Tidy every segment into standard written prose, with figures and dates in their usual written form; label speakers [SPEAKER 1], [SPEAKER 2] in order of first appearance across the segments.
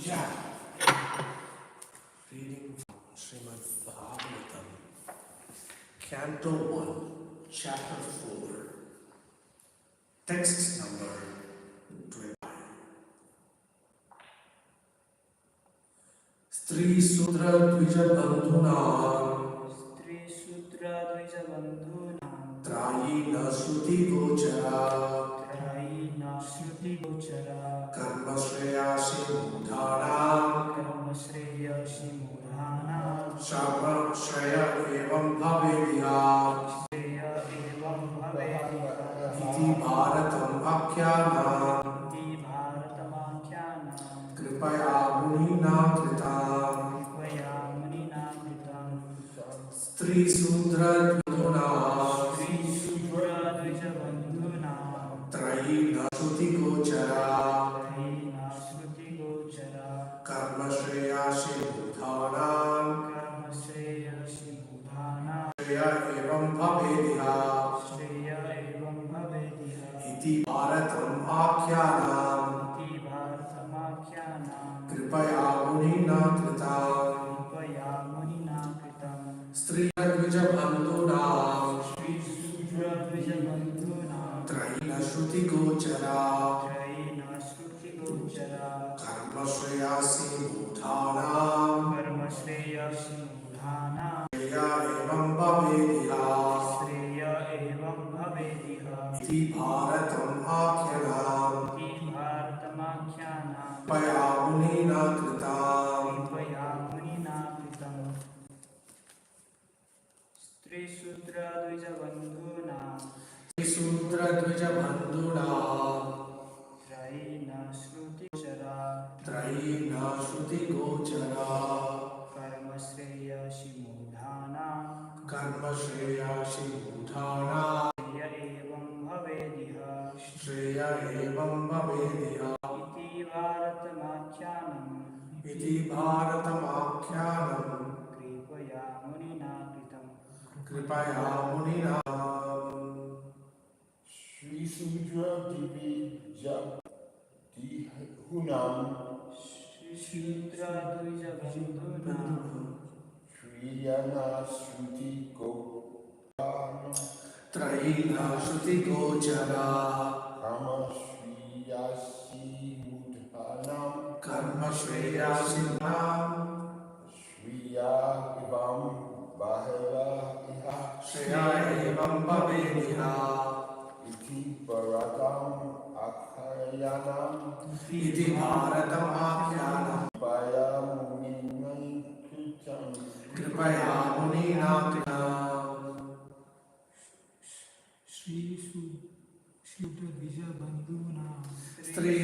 [SPEAKER 1] Yeah. Reading from Srimad Bhagavatam, Canto 1, Chapter 4, Text number 20. Stri Sudra Dvija Bandhuna Trayina Shruti Gochara Karma Shreyasi Mudhana Shabra Shreya Evam Bhavedya Iti Bharatam Akhyana Kripaya Munina Kritam Stri Sudra Dvijana Trayina Shruti Gochara Karma Shreyasi Mudhana Shreya Evam Bhavedya Iti Bharatam Akhyana Kripaya Munina Kritam Stri Dvija Bandhuna Trayina Shruti Gochara Karma Shreyasi Mudhana Shreya Evam Bhavedya Iti Bharatam Akhyana Kripaya Munina Kritam Stri Sudra Dvija Bandhuna Trayina Shruti Gochara Karma Shreyasi Mudhana Shreya Evam Bhavedya Iti Bharatam Akhyana Kripaya Munina
[SPEAKER 2] Sri Sudra Dvija Dihunam Shriyana Shruti Gopana
[SPEAKER 1] Trayina Shruti Gochara
[SPEAKER 2] Karma Shriyasi Mudhanam
[SPEAKER 1] Karma Shreyasi Mudhana
[SPEAKER 2] Shriya Ivam Bhavedya
[SPEAKER 1] Shreya Evam Bhavedya
[SPEAKER 2] Iti Bharatam Akhayanam
[SPEAKER 1] Iti Bharatam Akhyana
[SPEAKER 2] Paya Munina Kritam
[SPEAKER 1] Kripaya Munina Kritam Stri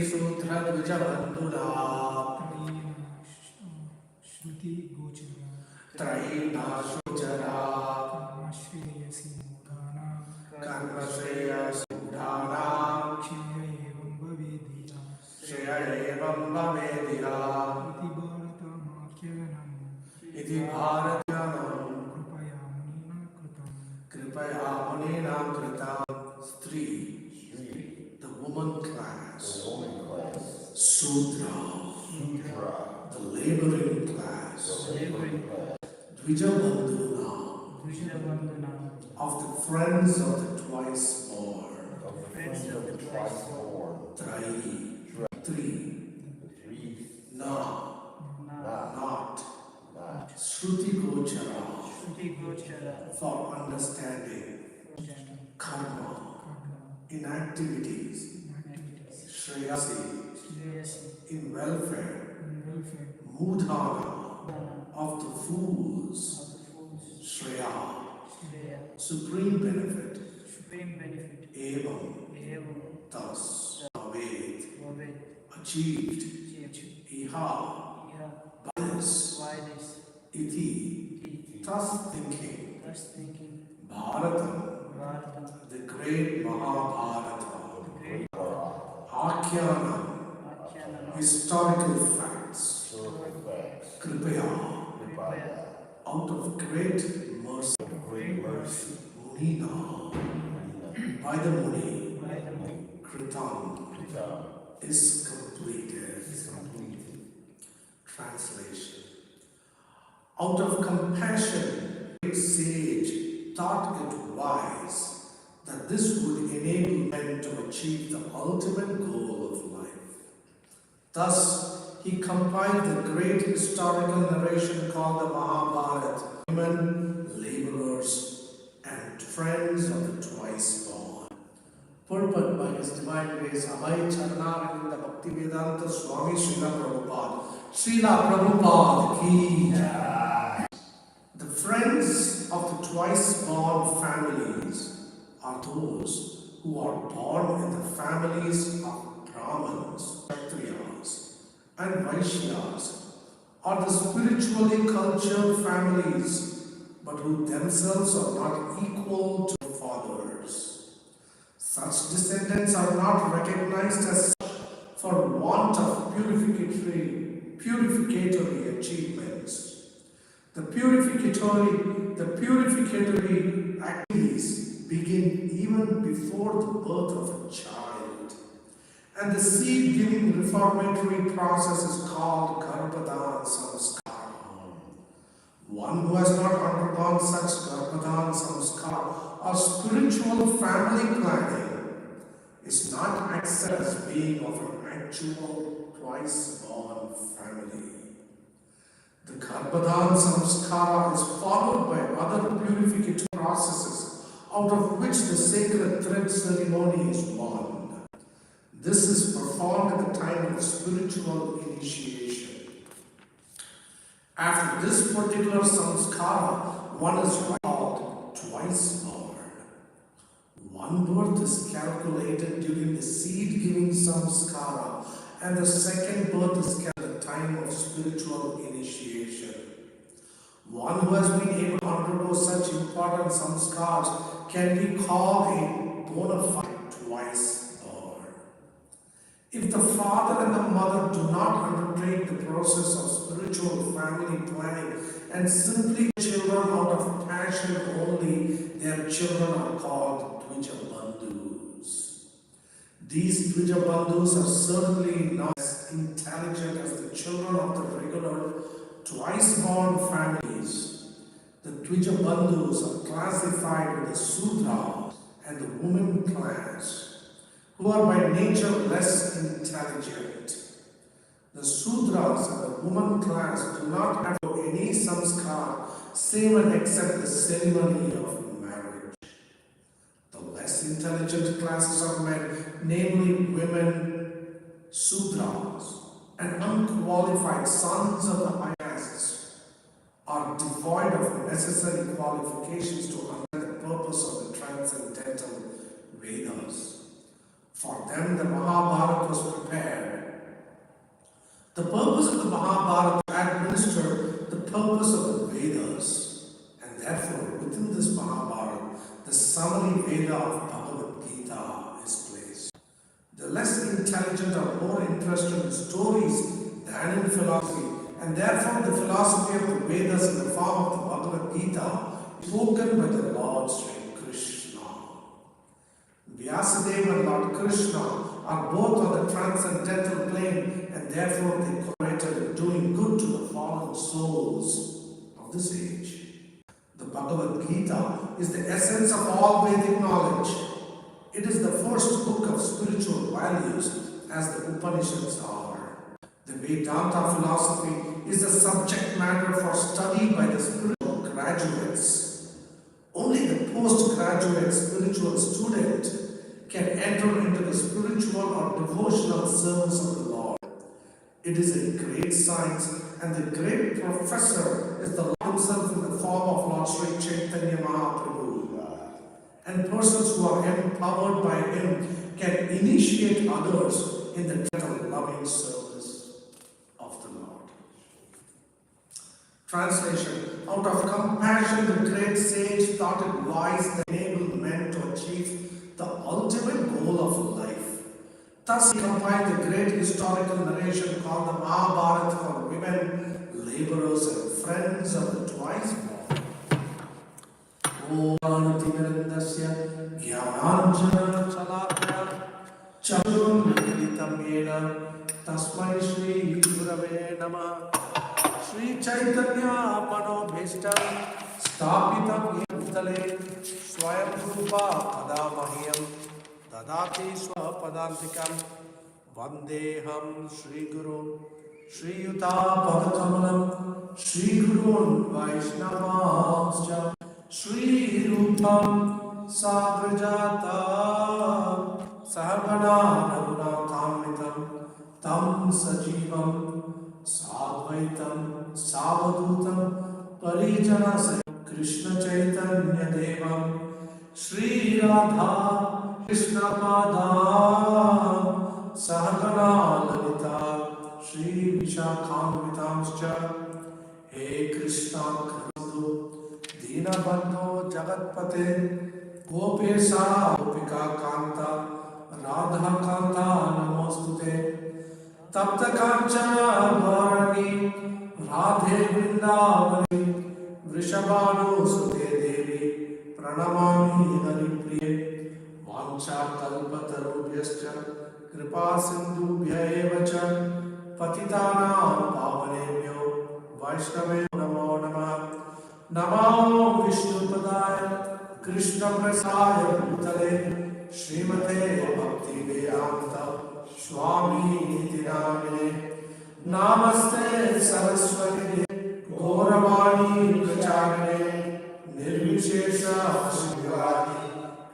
[SPEAKER 1] Sudra Dvija Bandhuna Trayina Shruchara Karma Shreyasi Mudhana Shreya Evam Bhavedya Iti Bharatam Kripaya Munina Kritam Stri, the woman class. Sudra, the laboring class. Dvija Bandhuna, of the friends of the twice born. Trayi, three. Not. Shruti Gochara, for understanding. Karma, inactivities. Shreyasi, in welfare. Mudhana, of the fools. Shreya, supreme benefit. Evam, thus. Bhaved, achieved. Iha, by this. Iti, thus thinking. Bharatam, the great Mahabharata. Akhyana, historical facts. Kripaya, out of great mercy. Munina, by the Muni. Kritam, is completed. Out of compassion, the sage thought it wise that this would enable men to achieve the ultimate goal of life. Thus, he compiled the great historical narration called the Mahabharata, women, laborers, and friends of the twice born. Purport by His Divine Grace, Abhay Charanarinda Bhakti Vedanta Swami Srila Prabhupada ki Jai. The friends of the twice born families are those who are born in the families of Brahmins, Kshatriyas, and Vaishyas, or the spiritually cultured families, but who themselves are not equal to their fathers. Such descendants are not recognized as such for want of purificatory achievements. The purificatory activities begin even before the birth of a child. And the seed-giving reformatory process is called Garbhadan Samskara. One who has not undergone such Garbhadan Samskara or spiritual family planning is not accepted as being of an actual twice-born family. The Garbhadan Samskara is followed by other purificatory processes, out of which the sacred thread ceremony is one. This is performed at the time of spiritual initiation. After this particular samskara, one is called twice born. One birth is calculated during the seed-giving samskara, and the second birth is calculated at the time of spiritual initiation. One who has been able to undergo such important samskars can be called a bona fide twice born. If the father and the mother do not undertake the process of spiritual family planning and simply children out of passion only, their children are called Dvija Bandhus. These Dvija Bandhus are certainly not as intelligent as the children of the regular twice-born families. The Dvija Bandhus are classified with the Sudras and the woman class, who are by nature less intelligent. The Sudras and the woman class do not have any samskar save and except the ceremony of marriage. The less intelligent classes of men, namely women, Sudras, and unqualified sons of the high castes, are devoid of necessary qualifications to understand the purpose of the transcendental Vedas. For them, the Mahabharata was prepared. The purpose of the Mahabharata is to administer the purpose of the Vedas, and therefore, within this Mahabharata, the summary Veda of Bhagavad Gita is placed. The less intelligent are more interested in stories than in philosophy, and therefore the philosophy of the Vedas in the form of the Bhagavad Gita is spoken by the Lord Sri Krishna. Vyasadeva and Lord Krishna are both on the transcendental plane, and therefore they cooperated in doing good to the fallen souls of this age. The Bhagavad Gita is the essence of all Vedic knowledge. It is the first book of spiritual values, as the Upanishads are. The Vedanta philosophy is the subject matter for study by the spiritual graduates. Only the postgraduate spiritual student can enter into the spiritual or devotional service of the Lord. It is a great science, and the great professor is the Lord himself in the form of Lord Sri Chaitanya Mahaprabhu. And persons who are empowered by him can initiate others in the loving service of the Lord. Translation: out of compassion, the great sage thought it wise to enable men to achieve the ultimate goal of life. Thus he compiled the great historical narration called the Mahabharata for women, laborers, and friends of the twice born. Om Jnananjana Chalakya Charunmilitam Yena Tasmai Shri Gurave Namah. Shri Chaitanya Manobhishtam Sthapitam Yena Bhutale Swayam Rupa Padamahyam Dadati Swapadantikam Vandeham Shri Guru Shri Yuta Padakamalam Shri Gurun Vaishnavamscha Shri Rupam Sagrajata Sahagana Raghunathamritam Tam Sajivam Sadvaitam Savadutam Parijana Krishna Chaitanya Devam Shri Radha Krishna Padam Sahagana Lalita Shri Vishakhamritamscha He Krishna Khandhu Dinabandho Jagatpate Gopesa Gopika Kanta Radha Kanta Namostute Tapta Kanchana Bharani Radhe Vrindavani Vrishabhanu Sute Devi Pranamami Haripriye Vancha Kalpatarubhyascha Kripa Sindhubhya Evacha Patitanam Pavanebhyo Vaishnave Namo Namah Namo Vishnupadaya Krishna Prasaya Bhutale Srimate Bhakti Vedanta Swami Nitinamine Namaste Saraswati Gauravani Pracharine Nirvishesha Shivani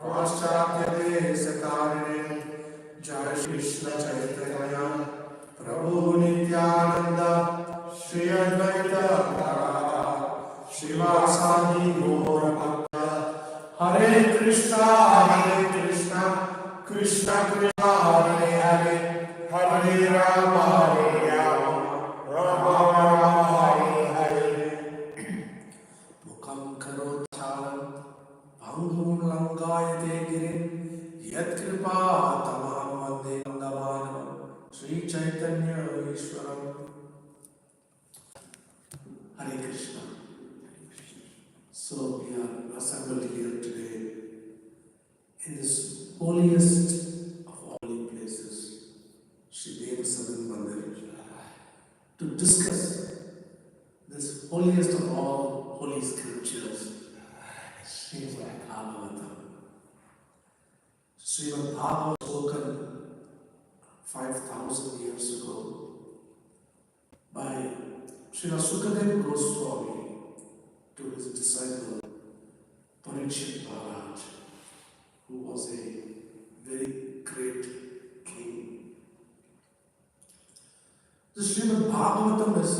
[SPEAKER 1] Paschatya Sakarine Jai Krishna Chaitanya Prabhu Nityananda Shri Advaita Gadadhara Shivasadi Gaura Bhakta Hare Krishna Krishna Krishna Hare Hare Hare Rama Rama Rama Hare Hare Mukam Karoti Chalam Bhangum Langayate Girim Yat Kripa Tamam Vande Nandavanam Sri Chaitanya Ishwaram Hare Krishna. So we are assembled here today in this holiest of holy places, Shri Devasadan Mandir, to discuss this holiest of all holy scriptures, Srimad Bhagavatam. Srimad Bhagavatam spoken 5,000 years ago by Srila Sukadeva Goswami to his disciple Parikshit Maharaj, who was a very great king. The Srimad Bhagavatam is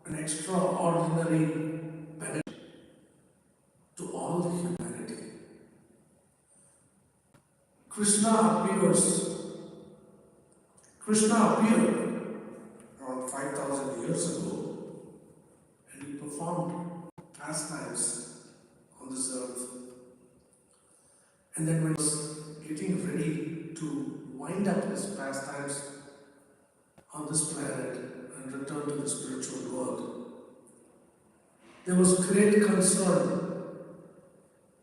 [SPEAKER 1] an extraordinary benefit to all the humanity. Krishna appeared around 5,000 years ago, and he performed pastimes on this earth. And then when he was getting ready to wind up his pastimes on this planet and return to the spiritual world, there was great concern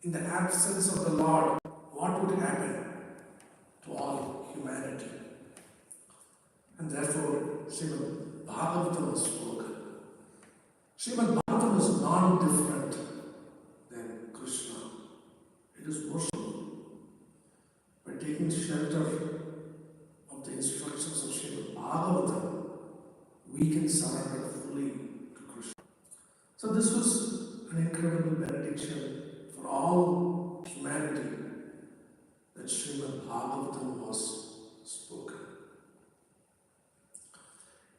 [SPEAKER 1] in the absence of the Lord. What would happen to all humanity? And therefore, Srimad Bhagavatam was spoken. Srimad Bhagavatam is non-different than Krishna. It is worshipful. By taking shelter of the instructions of Srimad Bhagavatam, we can surrender fully to Krishna. So this was an incredible benediction for all humanity that Srimad Bhagavatam was spoken.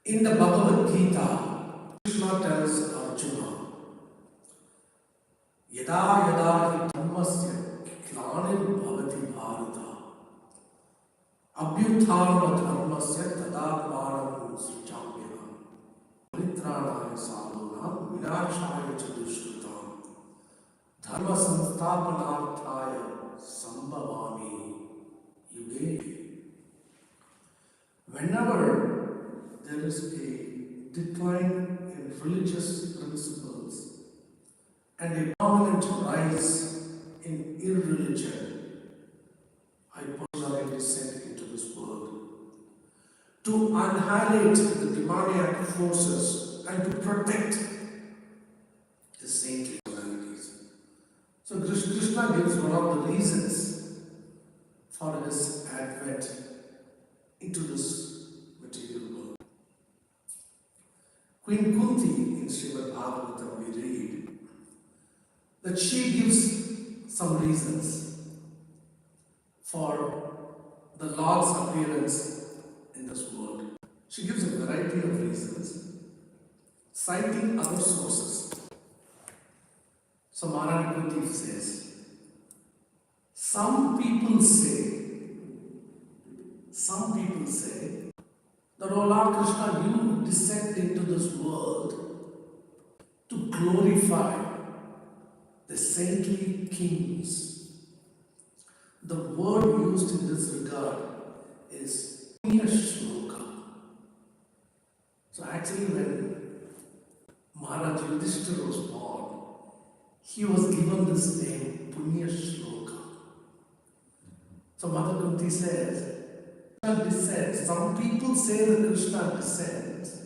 [SPEAKER 1] In the Bhagavad Gita, Krishna tells Arjuna, Yada yada hi dhammasya glanir bhavati bharata abhyuthana dhammasya tadatmanam srijamyam paritranaya sadhunam vinashaya cha dushkritam dharma sansthapanarthaya sambhavami yuge. Whenever there is a decline in religious principles and a permanent rise in irreligion, I personally sent into this world to annihilate the demoniac forces and to protect his saintly qualities. So Krishna gives one of the reasons for his advent into this material world. Queen Kunti in Srimad Bhagavatam we read that she gives some reasons for the Lord's appearance in this world. She gives a variety of reasons, citing other sources. So Maharani Kunti says, some people say that, O Lord Krishna, you descend into this world to glorify the saintly kings. The word used in this regard is Punya Shloka. So actually when Maharaj Yudhishthira was born, he was given this name Punya Shloka. So Mother Kunti says, Krishna descends. Some people say that Krishna descends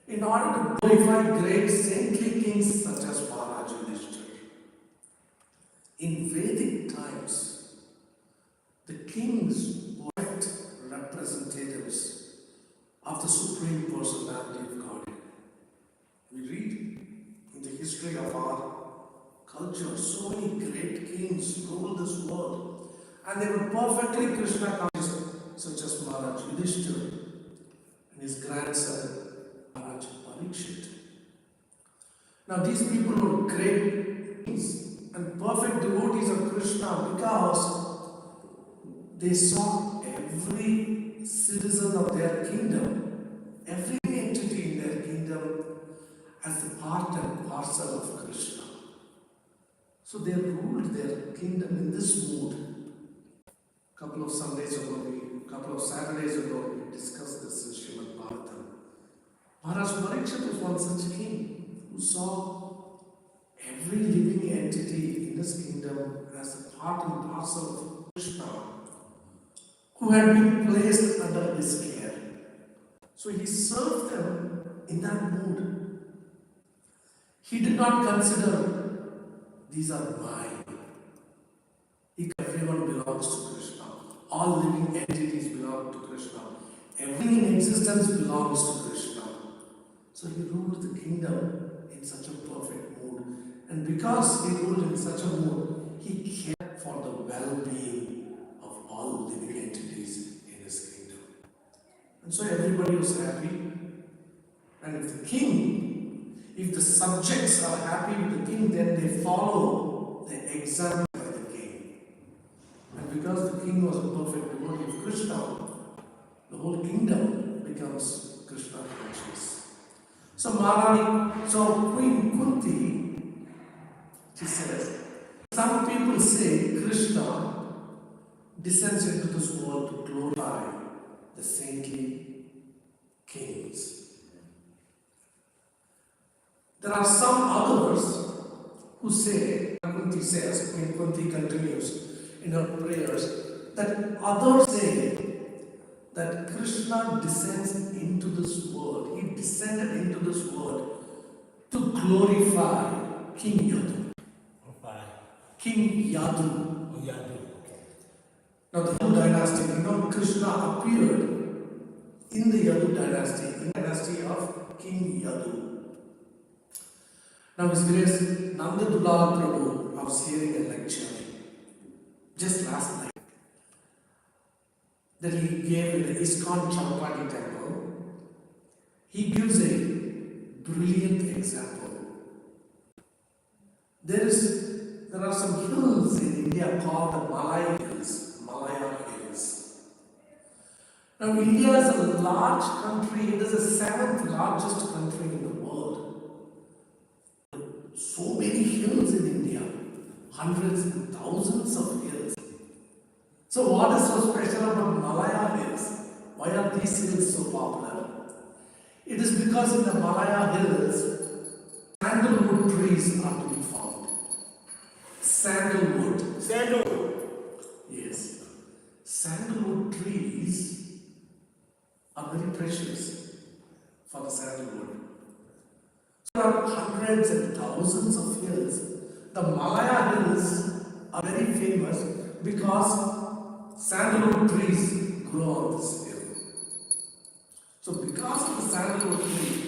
[SPEAKER 1] in order to glorify great saintly kings such as Maharaj Yudhishthira. In Vedic times, the kings were representatives of the Supreme Personality of Godhead. We read in the history of our culture, so many great kings ruled this world, and they were perfectly Krishna conscious, such as Maharaj Yudhishthira and his grandson Maharaj Parikshit. Now these people were great kings and perfect devotees of Krishna because they saw every citizen of their kingdom, every entity in their kingdom as the part and parcel of Krishna. So they ruled their kingdom in this mood. A couple of Saturdays ago, we discussed this in Srimad Bhagavatam. Maharaj Parikshit was one such king who saw every living entity in his kingdom as a part and parcel of Krishna, who had been placed under his care. So he served them in that mood. He did not consider these are mine. Everyone belongs to Krishna. All living entities belong to Krishna. Everything in existence belongs to Krishna. So he ruled the kingdom in such a perfect mood. And because he ruled in such a mood, he cared for the well-being of all living entities in his kingdom. And so everybody was happy. And if the subjects are happy with the king, then they follow the example by the king. And because the king was a perfect devotee of Krishna, the whole kingdom becomes Krishna conscious. So Queen Kunti, she says, some people say Krishna descends into this world to glorify the saintly kings. There are some others who say, Queen Kunti continues in her prayers, that others say that Krishna descends into this world. He descended into this world to glorify King Yadu. King Yadu.
[SPEAKER 2] Oh, Yadu.
[SPEAKER 1] Now the Yadu dynasty, Krishna appeared in the Yadu dynasty, in the dynasty of King Yadu. Now His Grace Nanda Dulal Prabhu, I was hearing a lecture just last night that he gave in the ISKCON Detroit temple. He gives a brilliant example. There are some hills in India called the Malaya Hills. Now India is a large country. It is the 7th largest country in the world. So many hills in India, hundreds and thousands of hills. So what is so special about Malaya Hills? Why are these hills so popular? It is because in the Malaya Hills, sandalwood trees are to be found. Sandalwood. Yes. Sandalwood trees are very precious for the sandalwood. are hundreds and thousands of hills. The Malaya hills are very famous because sandalwood trees grow on this hill. So because of the sandalwood tree,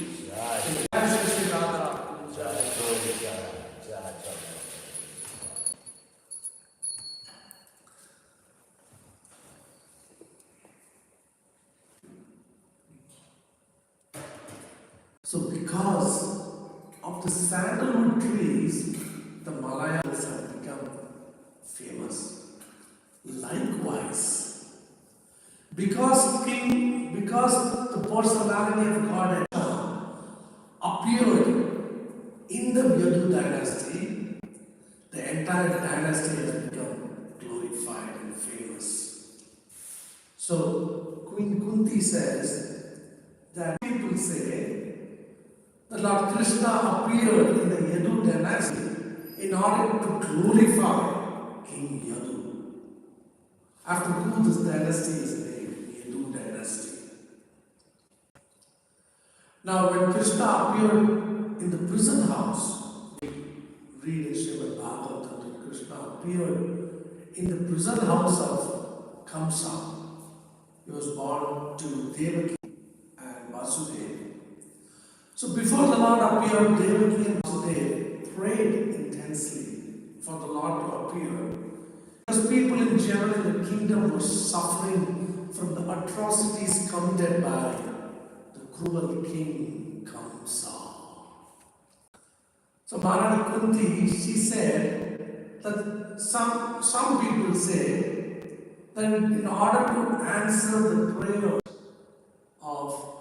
[SPEAKER 1] because of the sandalwood trees, the Malayas have become famous. Likewise, because the personality of God appeared in the Yadu dynasty, the entire dynasty has become glorified and famous. So Queen Kunti says that people say that Lord Krishna appeared in the Yadu dynasty in order to glorify King Yadu. After whom this dynasty is named, Yadu dynasty. Now when Krishna appeared in the prison house, we read in Srimad Bhagavatam that Krishna appeared in the prison house of Kamsa. He was born to Devaki and Vasudeva. So before the Lord appeared, Devaki and Vasudeva prayed intensely for the Lord to appear. Because people in general in the kingdom were suffering from the atrocities committed by the cruel king Kamsa. So Maharani Kunti, she said that some people say that in order to answer the prayers of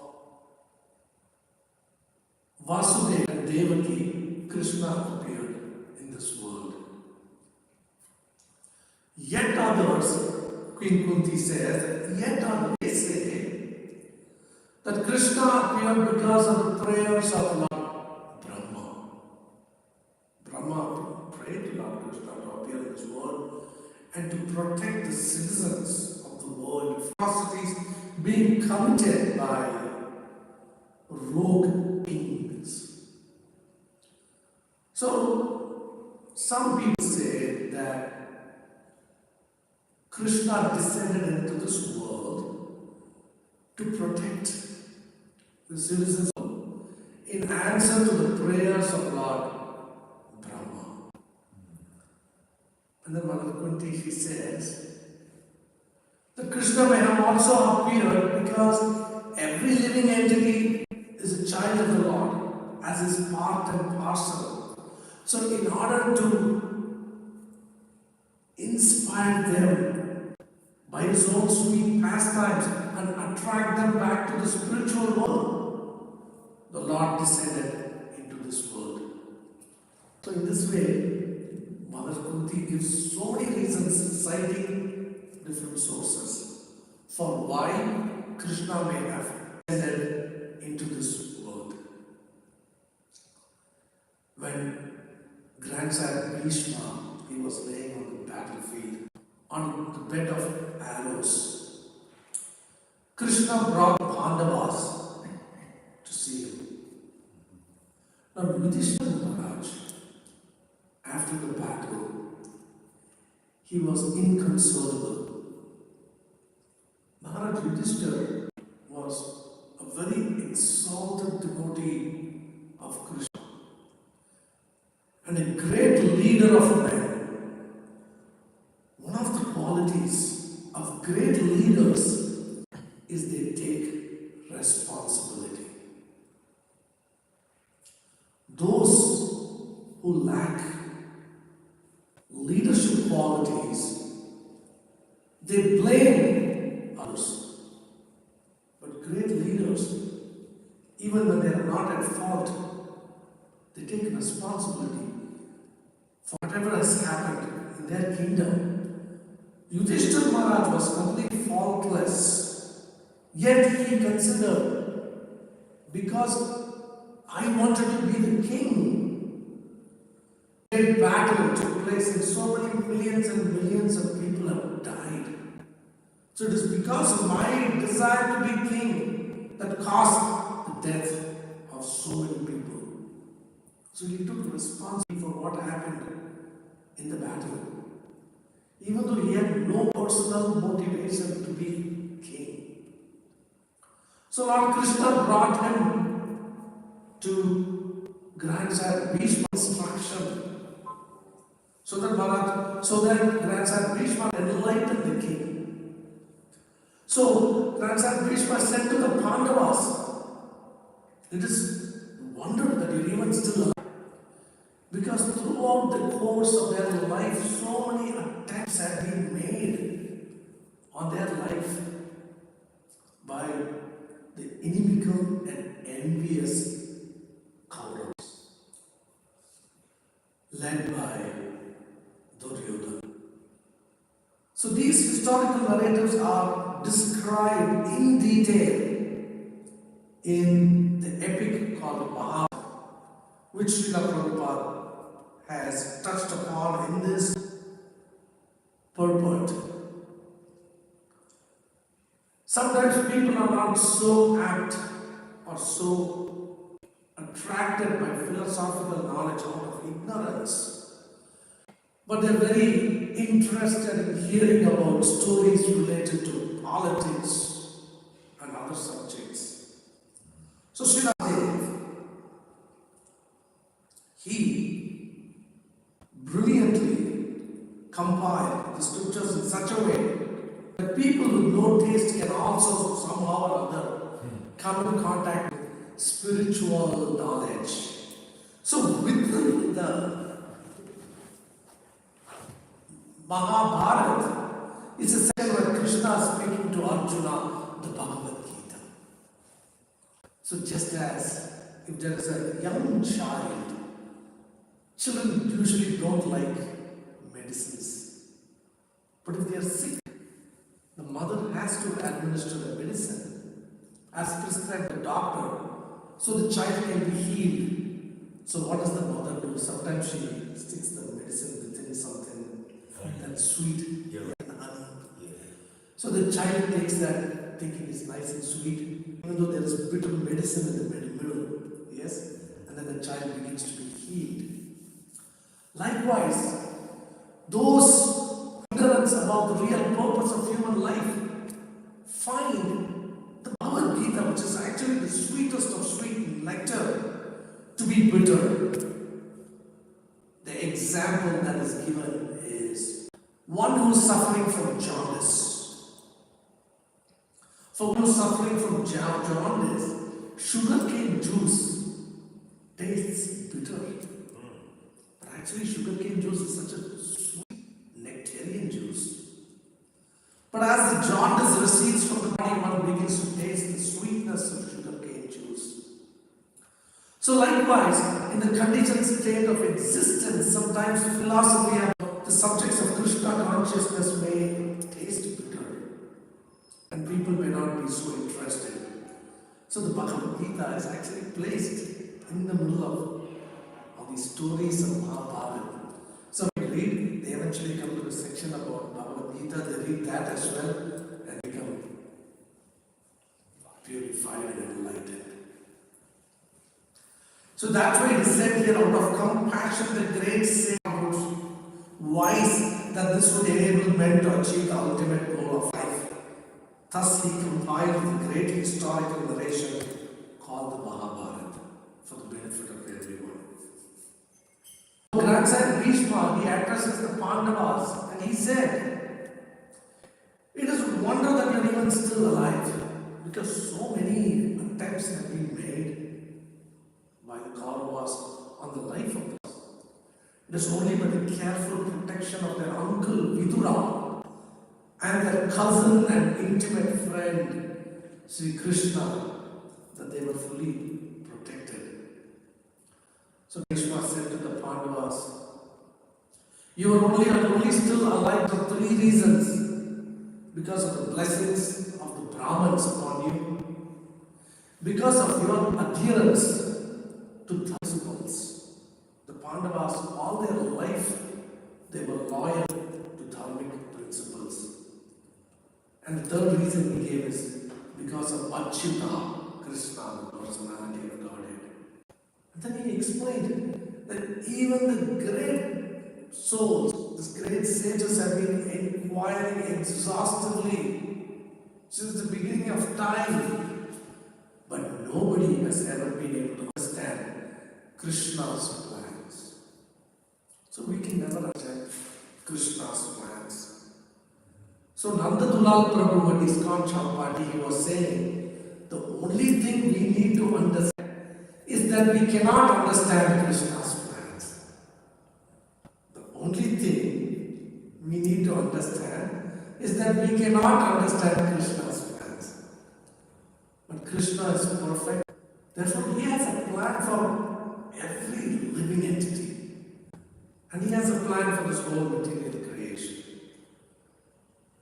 [SPEAKER 1] Vasudeva and Devaki, Krishna appeared in this world. Yet others, Queen Kunti says, yet others say that Krishna appeared because of the prayers of Lord Brahma. Brahma prayed to Lord Krishna to appear in this world and to protect the citizens of the world from atrocities being committed by rogue kings. So, some people say that Krishna descended into this world to protect the citizens in answer to the prayers of Lord Brahma. And then Mother Kunti, she says that Krishna may have also appeared because every living entity is a child of the Lord, as is part and parcel. So in order to inspire them by his own sweet pastimes and attract them back to the spiritual world, the Lord descended into this world. So in this way, Mother Kunti gives so many reasons, citing different sources for why Krishna may have descended into this world. When Grandsire Bhishma, he was laying on the battlefield, on the bed of arrows, Krishna brought Pandavas to see him. Now Yudhishthira Maharaj, after the battle, he was inconsolable. Maharaj Yudhishthira was a very exalted devotee of Krishna and a great leader of men. One of the qualities of great leaders is they take responsibility. Those who lack leadership qualities, they blame others. But great leaders, even when they are not at fault, they take responsibility for whatever has happened in their kingdom. Yudhishthira Maharaj was completely faultless, yet he considered, because I wanted to be the king. A great battle took place and so many millions and millions of people have died. So it is because of my desire to be king that caused the death of so many people. So he took responsibility for what happened in the battle. Even though he had no personal motivation to be king. So Lord Krishna brought him to Grandsire Bhishma's instruction. So that Grandsire Bhishma enlightened the king. So Grandsire Bhishma said to the Pandavas, it is a wonder that you're even still alive. Because throughout the course of their life, so many attempts have been made on their life by the inimical and envious Kauravas, led by Duryodhana. So these historical narratives are described in detail in the epic called Mahabharata, which Srila Prabhupada has touched upon in this purport. Sometimes people are not so apt or so attracted by philosophical knowledge out of ignorance, but they're very interested in hearing about stories related to politics and other subjects. So Srila Dev, he brilliantly compiled the scriptures in such a way that people with no taste can also somehow or other come in contact with spiritual knowledge. So within the Mahabharata is a section where Krishna is speaking to Arjuna the Bhagavad Gita. So just as if there is a young child, children usually don't like medicines. But if they are sick, the mother has to administer the medicine as prescribed by the doctor so the child can be healed. So what does the mother do? Sometimes she sticks the medicine within something that's sweet and honey. So the child takes that thinking it's nice and sweet, even though there is bitter medicine in the middle. Yes? And then the child begins to be healed. Likewise, those ignorance about the real purpose of human life find the Bhagavad Gita, which is actually the sweetest of sweet nectar, to be bitter. The example that is given is one who is suffering from jaundice. For one who is suffering from jaundice, sugarcane juice tastes bitter. Actually, sugarcane juice is such a sweet nectarian juice. But as the jaundice recedes from the body, one begins to taste the sweetness of sugarcane juice. So likewise, in the conditioned state of existence, sometimes philosophy and the subjects of Krishna consciousness may taste bitter. And people may not be so interested. So the Bhagavad Gita is actually placed in the middle of these stories of Mahabharata. So we read, they eventually come to a section about Bhagavad Gita, they read that as well and become purified and enlightened. So that's why it is said here, out of compassion the great sage was wise that this would enable men to achieve the ultimate goal of life. Thus he compiled the great historical narration called the Mahabharata for the benefit of everyone. Grandsire Bhishma, he addresses the Pandavas and he said, it is a wonder that you are even still alive, because so many attempts have been made by the Kauravas on the life of us. It is only by the careful protection of their uncle Vidura and their cousin and intimate friend Sri Krishna that they were fully protected. So Bhishma said to the Pandavas, you are only still alive for 3 reasons. Because of the blessings of the Brahmins upon you, because of your adherence to principles. The Pandavas, all their life, they were loyal to dharmic principles. And the third reason he gave is because of Achyuta, Krishna, the personality of Godhead. And then he explained that even the great souls, the great sages have been inquiring exhaustively since the beginning of time, but nobody has ever been able to understand Krishna's plans. So we can never understand Krishna's plans. So Nanda Dulal Prabhu at ISKCON Chowpatty, he was saying, the only thing we need to understand is that we cannot understand Krishna's plans. The only thing we need to understand is that we cannot understand Krishna's plans. But Krishna is perfect. Therefore, he has a plan for every living entity. And he has a plan for this whole material creation.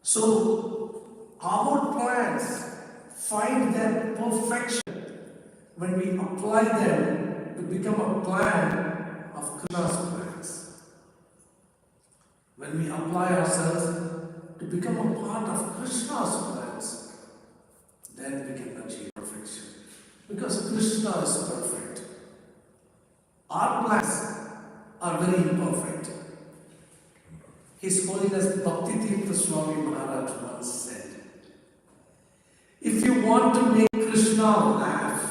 [SPEAKER 1] So, our plans find their perfection when we apply them to become a plan of Krishna's plans. When we apply ourselves to become a part of Krishna's plans, then we can achieve perfection. Because Krishna is perfect. Our plans are very imperfect. His Holiness Bhaktitirtha Swami Maharaj once said, if you want to make Krishna laugh,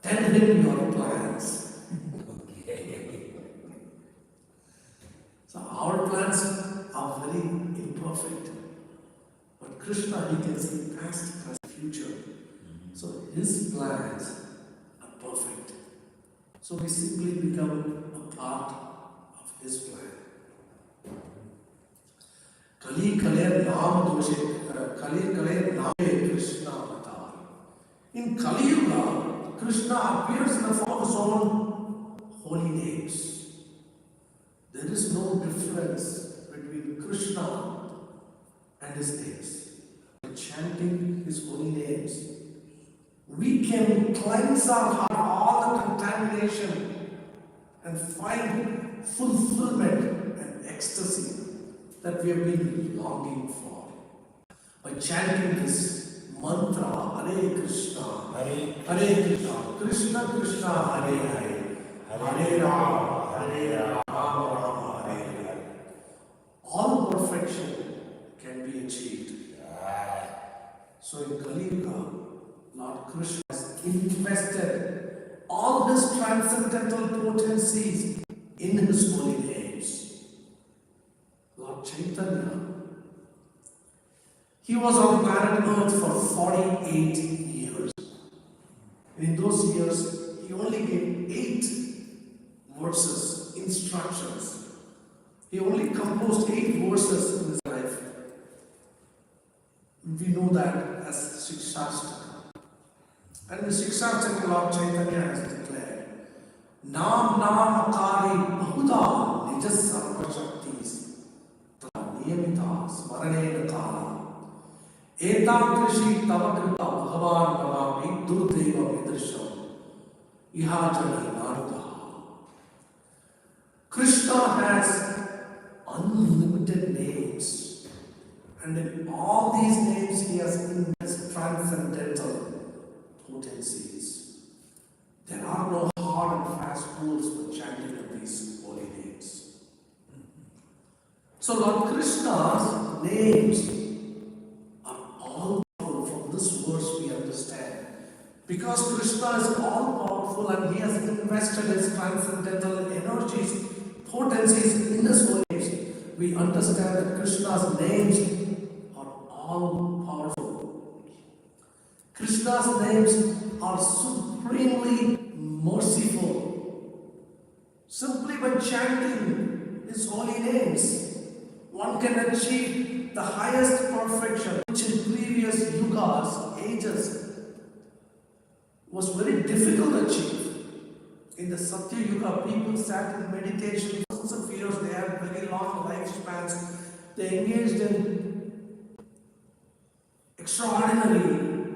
[SPEAKER 1] tell him your plans. So our plans are very imperfect. But Krishna, he can see past, present, future. So his plans are perfect. So we simply become a part of his plan. Kali Kaler Naam Doshe, Kali Kaler Naam Krishna Avatar. In Kali Yuga, Krishna appears in the form of his own holy names. There is no difference between Krishna and his names. By chanting his holy names, we can cleanse our heart of all the contamination and find fulfillment and ecstasy that we have been longing for. By chanting this mantra, Hare Krishna, Hare Krishna, Krishna Krishna, Hare Hare, Hare Rama, Hare Rama, Hare Hare. All perfection can be achieved. So in Kali Yuga, Lord Krishna has invested all his transcendental potencies in his holy names. Lord Chaitanya, he was on planet Earth for 48 years. And in those years, he only gave 8 verses, instructions. He only composed 8 verses in his life. We know that as Shikshashtaka. And in the Shikshashtaka, Lord Chaitanya has declared, Nam Nam Akari Bahuda Nijas Sarva Shaktis Niyamita Smaranena Kala Etam Krishi Tavakrita Bhagavan Navami Durdeva Vidrisham Ihajani Naruda. Krishna has unlimited names, and in all these names he has immense transcendental potencies. There are no hard and fast rules for chanting of these holy names. So Lord Krishna's names are all powerful. From this verse we understand. Because Krishna is all powerful and he has invested his transcendental energies, potencies in his holy names, we understand that Krishna's names are all powerful. Krishna's names are supremely merciful. Simply by chanting his holy names, one can achieve the highest perfection, which in previous yugas, ages, was very difficult to achieve. In the Satya Yuga, people sat in meditation for thousands of years, they had very long lifespans, they engaged in extraordinary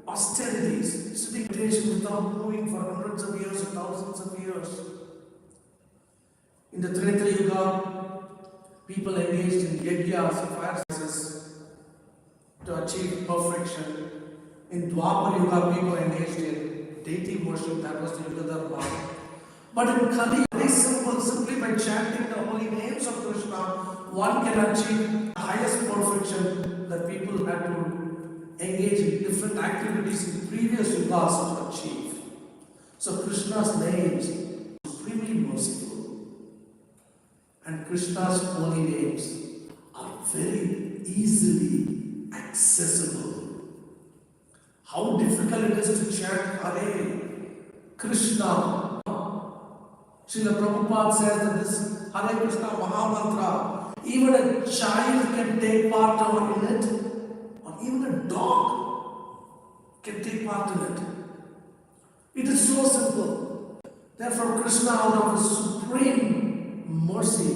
[SPEAKER 1] austerities, sitting in meditation without moving for hundreds of years or thousands of years. In the Treta Yuga, people engaged in yajnas, fire sacrifices, to achieve perfection. In Dwapar Yuga, people engaged in deity worship, that was the Yuga Dharma. But in Kali, very simple, simply by chanting the holy names of Krishna, one can achieve the highest perfection that people had to engage in different activities in previous yugas to achieve. So Krishna's names are supremely merciful, and Krishna's holy names are very easily accessible. How difficult it is to chant Hare Krishna. Srila Prabhupada says that this Hare Krishna Mahamantra, even a child can take part in it, or even a dog can take part in it. It is so simple. Therefore, Krishna, out of his supreme mercy,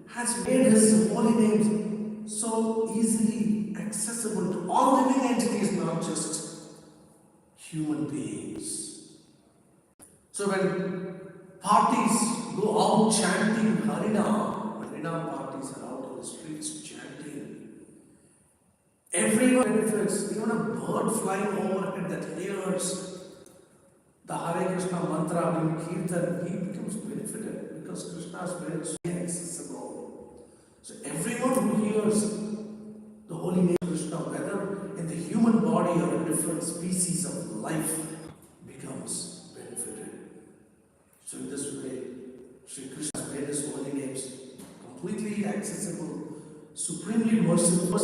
[SPEAKER 1] has made his holy names so easily accessible to all living entities, not just human beings. So when parties go out chanting Harinam, Harinam parties are out on the streets chanting, everyone benefits. Even a bird flying overhead that hears the Hare Krishna mantra being kirtan, he becomes benefited because Krishna is very accessible. So everyone who hears the holy name of Krishna, whether in the human body or a different species of life, becomes benefited. So in this way, Sri Krishna has made his holy names completely accessible, supremely merciful,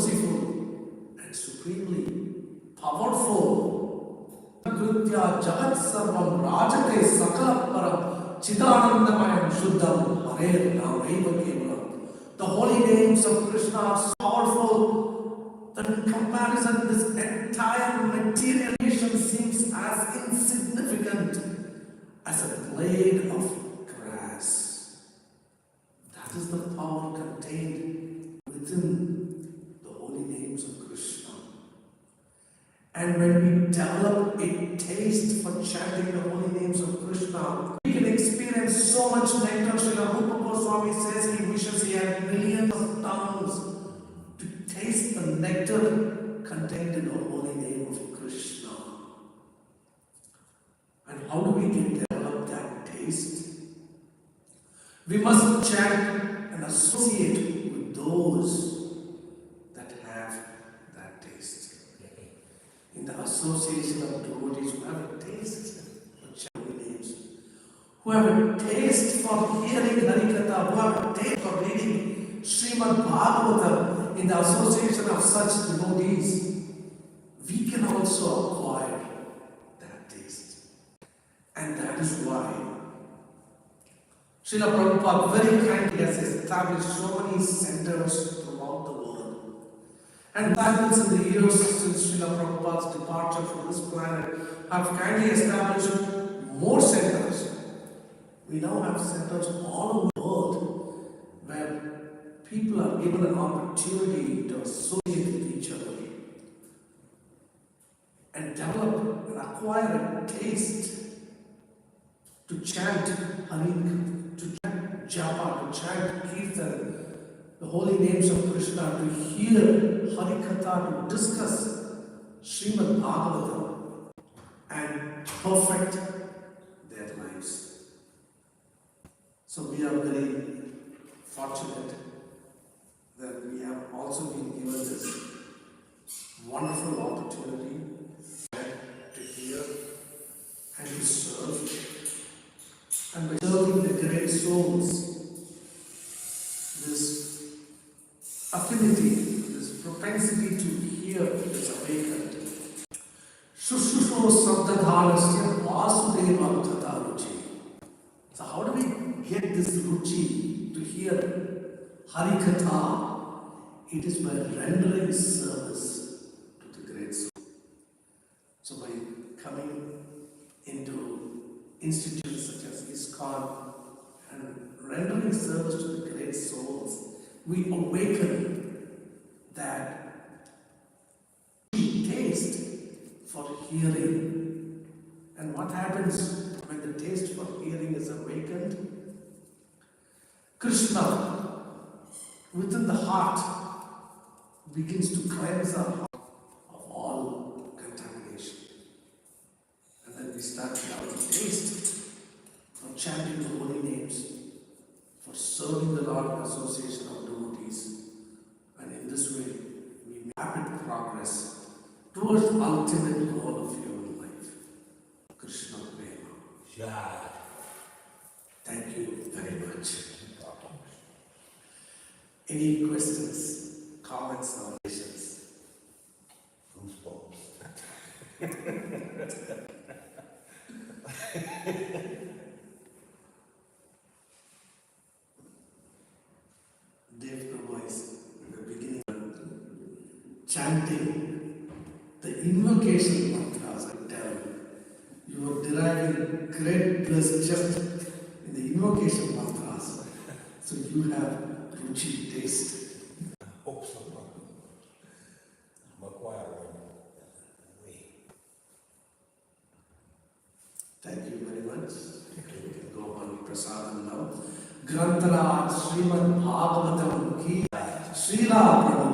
[SPEAKER 1] and supremely powerful. Kritya Jagat Sarvam Rajate Sakala Param Chidanandamayam Shuddham Hare Namaiva Kevalam. The holy names of Krishna are so powerful that in comparison, this entire material creation seems as insignificant as a blade of grass. That is the power contained within the holy names of Krishna. And when we develop a taste for chanting the holy names of Krishna, we can experience so much nectar. Srila Rupa Goswami says he wishes he had millions of tongues to taste the nectar contained in the holy name of Krishna. And how do we develop that taste? We must chant and associate with those that have that taste. In the association of devotees who have a taste for chanting names, who have a taste for hearing Harikatha, who have a taste for reading Srimad Bhagavatam, in the association of such devotees, we can also acquire that taste. And that is why Srila Prabhupada very kindly has established so many centers throughout the world. And Bibles in the years since Srila Prabhupada's departure from this planet have kindly established more centers. We now have centers all over the world where people are given an opportunity to associate with each other and develop and acquire a taste to chant Harinam, to chant Japa, to chant Kirtan, the holy names of Krishna, to hear Harikatha, to discuss Srimad Bhagavatam and perfect their lives. So we are very fortunate that we have also been given this wonderful opportunity to hear and to serve. And by serving the great souls, this affinity, this propensity to hear is awakened. Shushusho Sabdadharasya Vasudeva Tataruchi. So how do we get this ruchi to hear Harikatha? It is by rendering service to the great soul. So by coming into institutions such as ISKCON and rendering service to the great souls, we awaken that taste for hearing. And what happens when the taste for hearing is awakened? Krishna, within the heart, begins to cleanse our heart of all contamination. And then we start to have a taste for chanting our association of devotees. And in this way, we make rapid progress towards the ultimate goal of human life, Krishna Prema.
[SPEAKER 2] Jai.
[SPEAKER 1] Thank you very much. Any questions, comments, or questions?
[SPEAKER 2] Goosebumps.
[SPEAKER 1] Dave Prabhu is in the beginning chanting the invocation mantras. I tell you, you are deriving great bliss just in the invocation mantras. So you have ruchi taste.
[SPEAKER 2] Hope so. I'm a choir way.
[SPEAKER 1] Thank you very much. We can go on prasadam now. Grantaraj Srimad Bhagavatam ki Srila Prabhu